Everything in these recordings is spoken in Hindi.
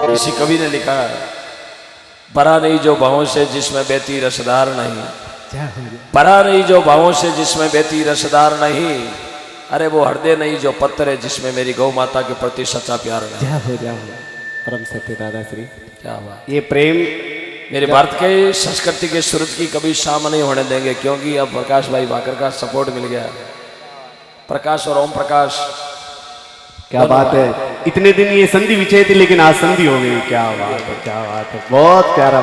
किसी कवि ने लिखा, भरा नहीं जो भावों से जिसमें बहती रसदार नहीं, भरा नहीं जो भावों से जिसमें बहती रसदार नहीं, अरे वो हृदय नहीं जो पत्थर है जिसमें मेरी गौ माता के प्रति सच्चा प्यार नहीं। परम सत्य दादा श्री, क्या हुआ? ये प्रेम मेरे भारत के संस्कृति के सूरज की कभी शाम नहीं होने देंगे, क्योंकि अब प्रकाश भाई भाकर का सपोर्ट मिल गया। प्रकाश और ओम प्रकाश, क्या बात है। इतने दिन ये संधि विच्छेद थी, लेकिन आज संधि हो गई। क्या बात है, क्या बात है। बहुत प्यारा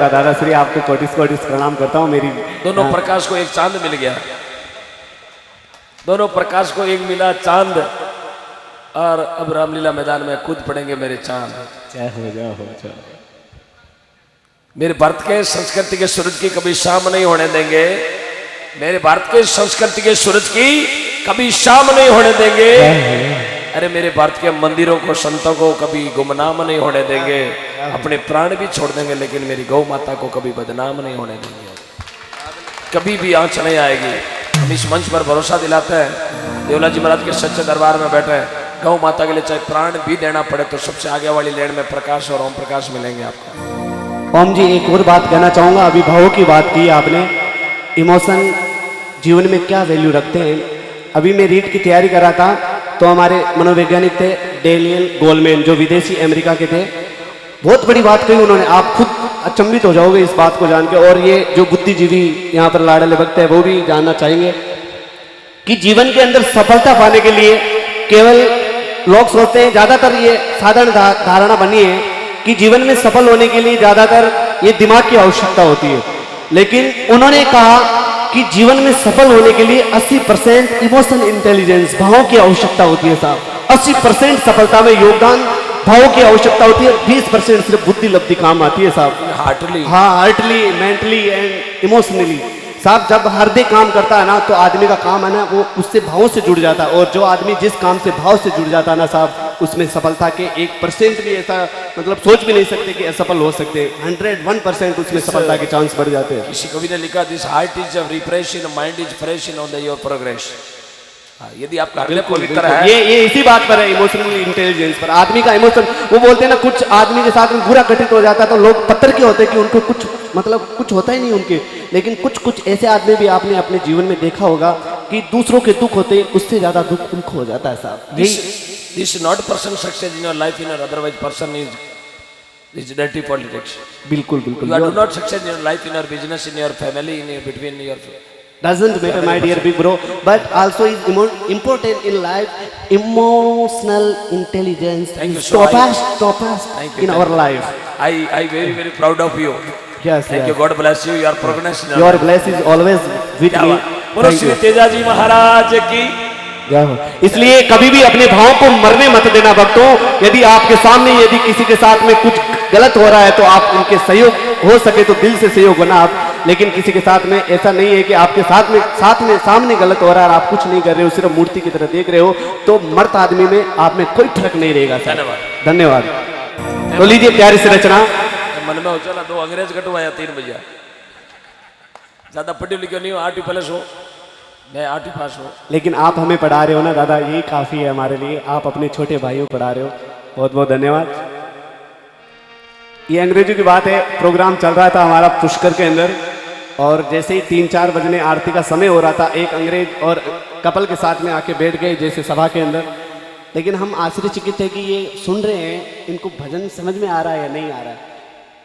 दादा श्री, आपको कोटिस कोटिस प्रणाम करता हूँ। मेरी दोनों प्रकाश को एक चांद मिल गया, दोनों प्रकाश को एक मिला चांद, और अब रामलीला मैदान में कूद पड़ेंगे मेरे चांद। जय हो, जय हो, जय हो। मेरे भारत के संस्कृति के सूरज की कभी शाम नहीं होने देंगे, मेरे भारत के संस्कृति के सूरज की कभी शाम नहीं होने देंगे। अरे मेरे भारत के मंदिरों को, संतों को कभी गुमनाम नहीं होने देंगे, अपने प्राण भी छोड़ देंगे, लेकिन मेरी गौ माता को कभी बदनाम नहीं होने देंगे। कभी भी आंच नहीं आएगी। हम इस मंच पर भरोसा दिलाते हैं, देवला जी महाराज के सच्चे दरबार में बैठे हैं, गौ माता के लिए चाहे प्राण भी देना पड़े तो सबसे आगे वाली लेन में प्रकाश और ओम प्रकाश मिलेंगे आपको। ओम जी, एक और बात कहना चाहूंगा। अभी भावों की बात की आपने, इमोशन जीवन में क्या वैल्यू रखते हैं। अभी मैं रीट की तैयारी कर रहा था, तो हमारे मनोवैज्ञानिक थे डेनियल गोलमैन, जो विदेशी अमेरिका के थे। बहुत बड़ी बात कही उन्होंने, आप खुद अचंभित हो जाओगे इस बात को जान के, और ये जो बुद्धिजीवी यहाँ पर लाडले भक्त है वो भी जानना चाहेंगे कि जीवन के अंदर सफलता पाने के लिए केवल लोग सोचते हैं, ज्यादातर ये साधारण धारणा बनी है कि जीवन में सफल होने के लिए ज्यादातर ये दिमाग की आवश्यकता होती है। लेकिन उन्होंने कहा कि जीवन में सफल होने के लिए 80% इमोशनल इंटेलिजेंस, भावों की आवश्यकता होती है साहब। 80% सफलता में योगदान भावों की आवश्यकता होती है, 20% सिर्फ बुद्धि लब्धि काम आती है साहब। हार्टली, हाँ, हार्टली, मेंटली एंड इमोशनली साहब। जब हृदय काम करता है ना, तो आदमी का काम है ना, वो उससे भावों से जुड़ जाता है। और जो आदमी जिस काम से भाव से जुड़ जाता है ना साहब, उसमें सफलता के 1% भी ऐसा मतलब सोच भी नहीं सकते कि असफल हो सकते। 101% उसमें सफलता के चांस बढ़ जाते हैं। किसी कवि ने लिखा, this heart is of repression, mind is fresh in on the your progress. यदि आपका हृदय पवित्र है, ये इसी बात पर है, इमोशनल इंटेलिजेंस पर। आदमी का इमोशन, वो बोलते हैं ना, कुछ आदमी के साथ में बुरा घटित हो जाता है तो लोग पत्थर के होते हैं कि उनको कुछ मतलब कुछ होता ही नहीं उनके। लेकिन कुछ ऐसे आदमी भी आपने अपने जीवन में देखा होगा कि दूसरों के दुख होते हैं, उससे ज्यादा दुख उनको हो जाता है साहब। This not person success in your life, in your otherwise person is dirty politics. बिल्कुल बिल्कुल। You do not succeed in your life, in your business, in your family, in your between your. Doesn't matter, my dear big bro, but also is important in life. Emotional intelligence is topaz in our life. I very proud of you. Yes, thank you. God bless you. Your progress. Your bless is always with me. बोलो श्री तेजाजी महाराज की। इसलिए कभी भी अपने भावों को मरने मत देना भक्तों। यदि आपके सामने यदि किसी के साथ में कुछ गलत हो रहा है तो आप उनके सहयोग, हो सके तो दिल से सहयोग बना आप। लेकिन किसी के साथ में ऐसा नहीं है कि आपके साथ में सामने गलत हो रहा है और आप कुछ नहीं कर रहे हो, सिर्फ मूर्ति की तरह देख रहे हो, तो मर्द आदमी में आप में कोई फर्क नहीं रहेगा। धन्यवाद। तो लीजिए प्यारी से रचना। मन में हो चला, 2 अंग्रेज कटवाया 3 बजे। ज्यादा पढ़े लिखे नहीं हो, 8 प्लस हो, मैं 8 पास हूँ। लेकिन आप हमें पढ़ा रहे हो ना दादा, यही काफी है हमारे लिए। आप अपने छोटे भाइयों को पढ़ा रहे हो, बहुत बहुत धन्यवाद। ये अंग्रेजों की बात है। प्रोग्राम चल रहा था हमारा पुष्कर के अंदर, और जैसे ही 3-4 बजने आरती का समय हो रहा था, एक अंग्रेज और कपल के साथ में आके बैठ गए जैसे सभा के अंदर। लेकिन हम आश्चर्यचकित थे कि ये सुन रहे हैं, इनको भजन समझ में आ रहा है या नहीं आ रहा है।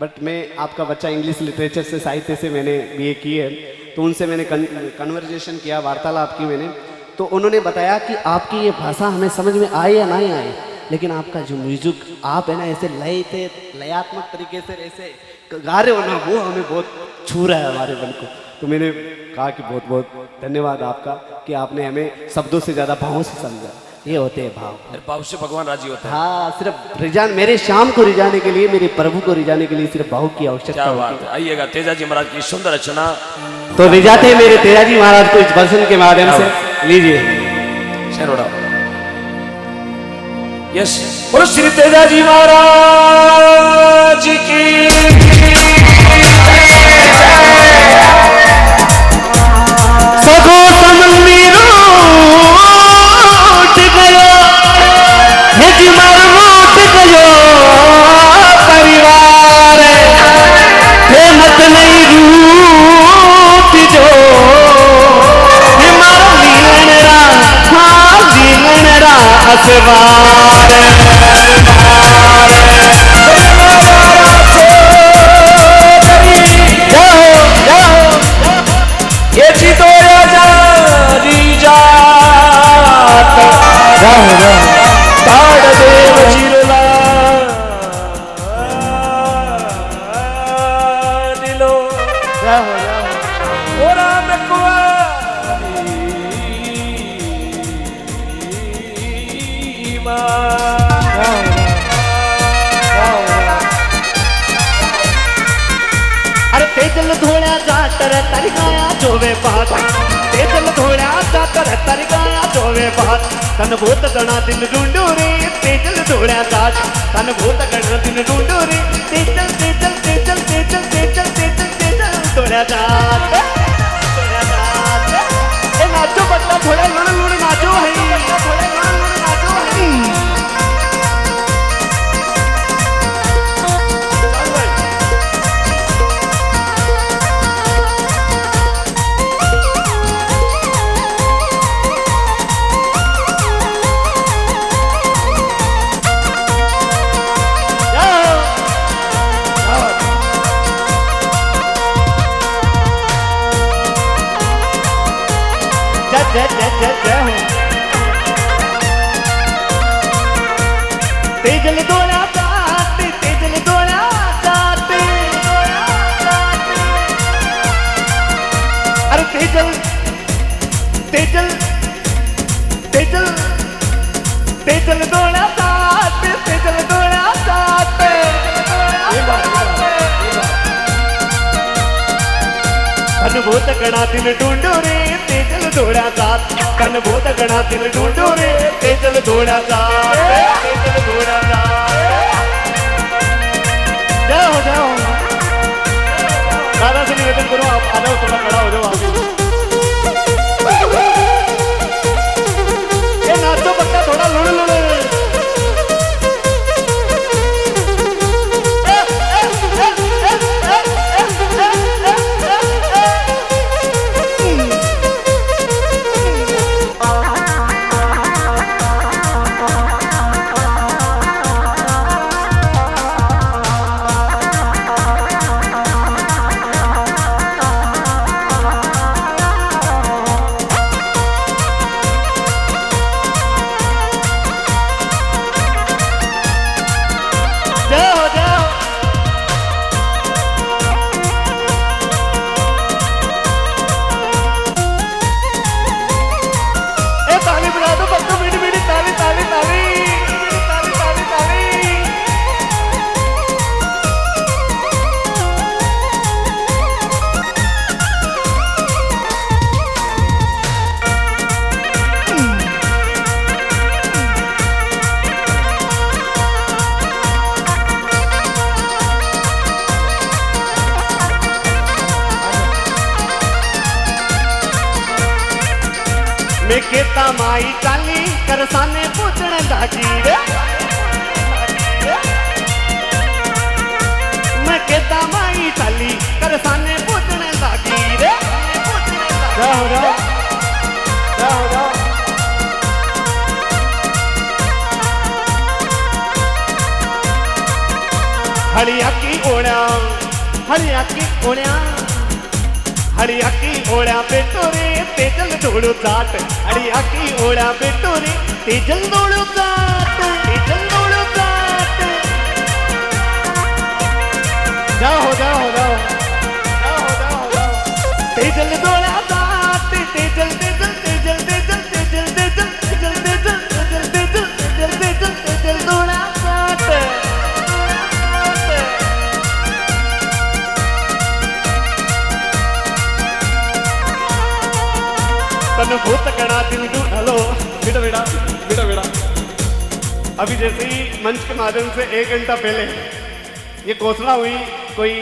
बट मैं, आपका बच्चा इंग्लिश लिटरेचर से, साहित्य से मैंने BA की है, तो उनसे मैंने कन्वर्जेशन किया, वार्तालाप की मैंने। तो उन्होंने बताया कि आपकी ये भाषा हमें समझ में आए या नहीं आए, लेकिन आपका जो म्यूजिक आप है ना, ऐसे लयात्मक तरीके से ऐसे गा रहे हो ना, वो हमें बहुत छू रहा है हमारे मन को। तो मैंने कहा कि बहुत बहुत धन्यवाद आपका कि आपने हमें शब्दों से ज़्यादा भावों से समझा। ये होते हैं भाव, भाव से भगवान राजी होता है। हाँ, सिर्फ रिजान, मेरे शाम को रिझाने के लिए, मेरे प्रभु को रिझाने के लिए सिर्फ भाव की आवश्यकता होती है। आइएगा तेजाजी महाराज की सुंदर रचना। तो रिझाते मेरे तेजाजी महाराज को इस भजन के माध्यम से। लीजिए शेरोड़ा। यस, बोलो श्री तेजाजी महाराज की। सगो समंदीर उठ गयो, हेजी मार उठ गयो, ये जीतो ताड़ देव चिरला दिलो ओरा में कुआरी अरे तेजल धोळ्या जातर तरिकाया जोवे पात तेजल धोळ्या जातर तरिकाया जोवे पात तन भूत गणा दिन ढूंढो रे तेजल धोळ्या जात तन भूत गणा दिन ढूंढो रे तेजल तेजल तेजल तेजल तेजल तेजल तेजल धोळ्या जात ए नाचो बच्चा थोड़ा लुड़ लुड़ नाचो है थोड़ा लुड़ लुड़ नाचो है जय जय जय जय हो तेजल दोला जाते तेजल दोला जाते अरे तेजल तेजल तेजल तेजल दोला जाते तेजल दोला जाते अनुभूत गणा दिल ढूंढो रे तेजल धोड़ा जात कनभूत गणा दिल ढूंढो रे तेजल धोड़ा जात तेजल धोड़ा जात जय हो दादा से निवेदन करो आप आ जाओ थोड़ा खड़ा हो जाओ आगे ये नाचो बच्चा थोड़ा लुड़ लुड़ मैं केता माई चाली करसाने पूछण लागी रे मैं केता माई चाली करसाने पूछण लागी रे जाओ जाओ जाओ जाओ हरिया की ओढ़ा हरिया की ओढ़ा हरिया की ओढ़ा बेटो रे तेजल दौड़ो जाट हरिया की ओढ़ा बेटो रे तेजल दौड़ो जाट तेजल दौड़ो जाट जाओ जाओ जाओ जाओ जाओ जाओ तेजल दौड़ा जाट तेजल तेजल तेजल तेजल तेजल तेजल तेजल तेजल तेजल तेजल तेजल तेजल तेजल दौड़ा जाट तन भूत गणा दिल ढूंढ हेलो बेटा बेटा बेटा बेटा अभी जैसे ही मंच के माध्यम से 1 घंटा पहले ये घोषणा हुई कोई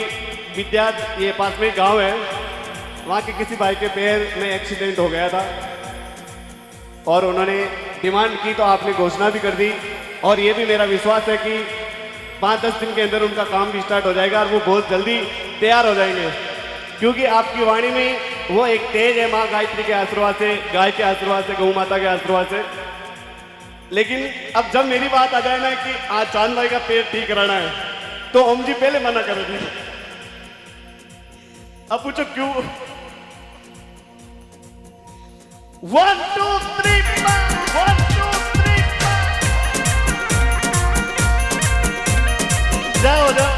विद्या ये पास में गांव है वहाँ के किसी भाई के पैर में एक्सीडेंट हो गया था और उन्होंने डिमांड की तो आपने घोषणा भी कर दी और ये भी मेरा विश्वास है कि 5-10 दिन के अंदर उनका काम भी स्टार्ट हो जाएगा और वो बहुत जल्दी तैयार हो जाएंगे क्योंकि आपकी वाणी में वो एक तेज है माँ गायत्री के आशीर्वाद से गाय के आशीर्वाद से गौ माता के आशीर्वाद से लेकिन अब जब मेरी बात आ जाए ना कि आज चांद भाई का पेट ठीक कराना है, तो ओम जी पहले मना करो जी। अब पूछो क्यों? 1 2 3 1 2 3 जाओ जाओ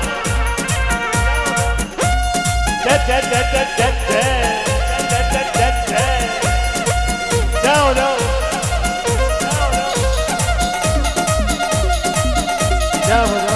जय जय जय जय जय जय जय जय जय जाओ जाओ जाओ जाओ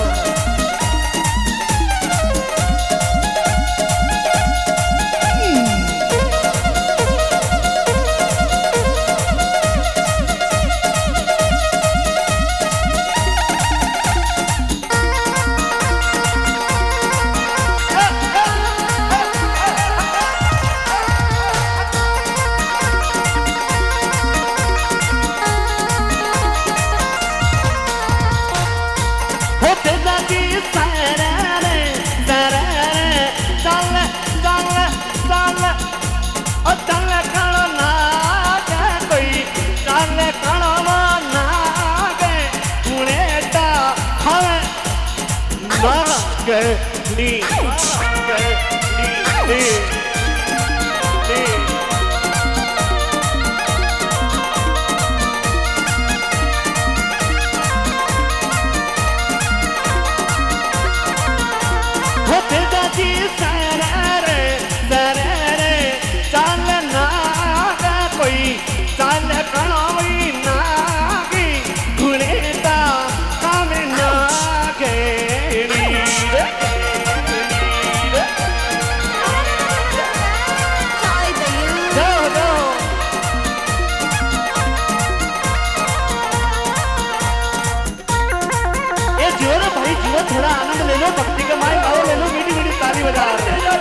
थोड़ा आनंद ले लो, भक्ति का माइक आओ ले लो, मीठी मीठी ताली बजा थोड़ा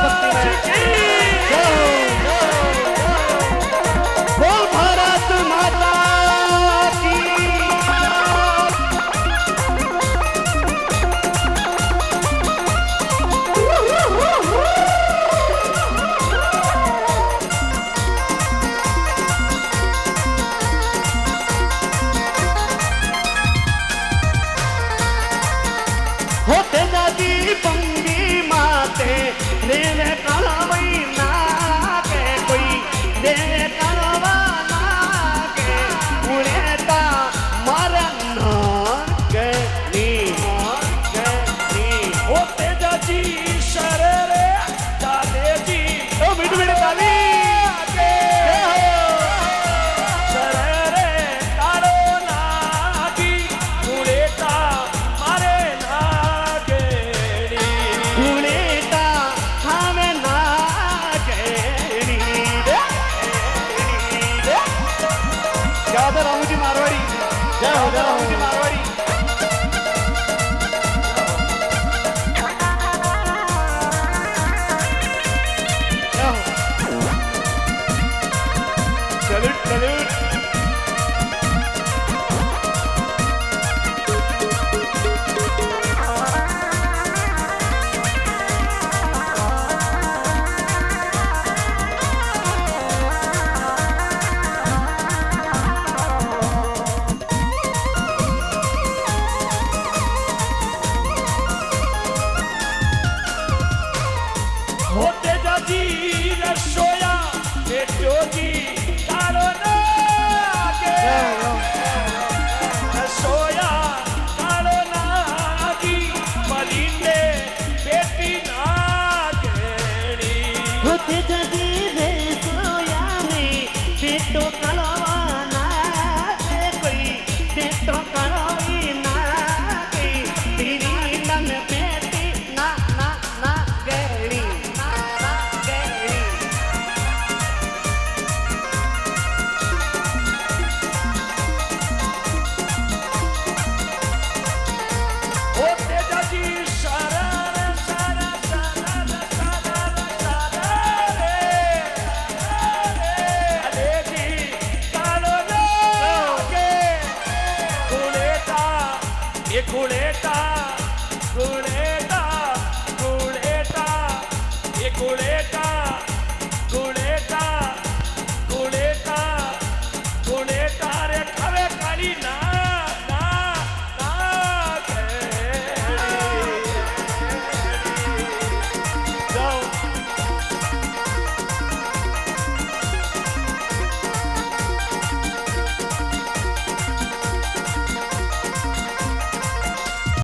भक्ति में। बोल भारत माता की। होते दादी